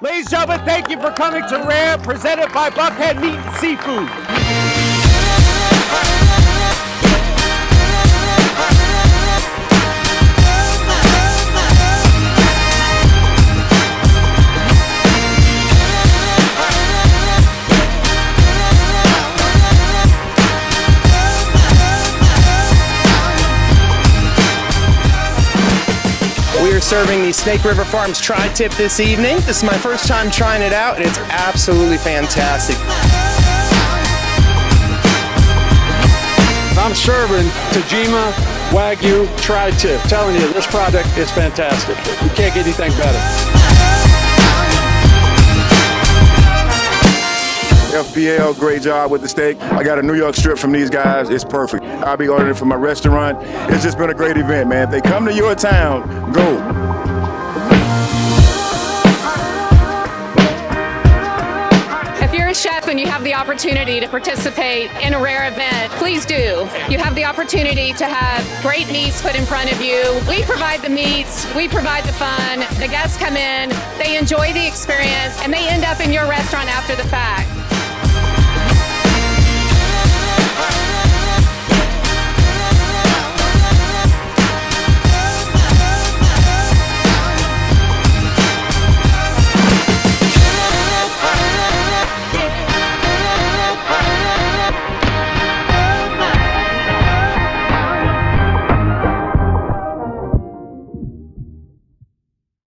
Ladies and gentlemen, thank you for coming to Rare, presented by Buckhead Meat and Seafood. We are serving the Snake River Farms tri-tip this evening. This is my first time trying it out, and it's absolutely fantastic. I'm serving Tajima Wagyu tri-tip. Telling you, this product is fantastic. You can't get anything better. FBL, great job with the steak. I got a New York strip from these guys. It's perfect. I'll be ordering it from my restaurant. It's just been a great event, man. If they come to your town, go. If you're a chef and you have the opportunity to participate in a Rare event, please do. You have the opportunity to have great meats put in front of you. We provide the meats, we provide the fun. The guests come in, they enjoy the experience, and they end up in your restaurant after the fact.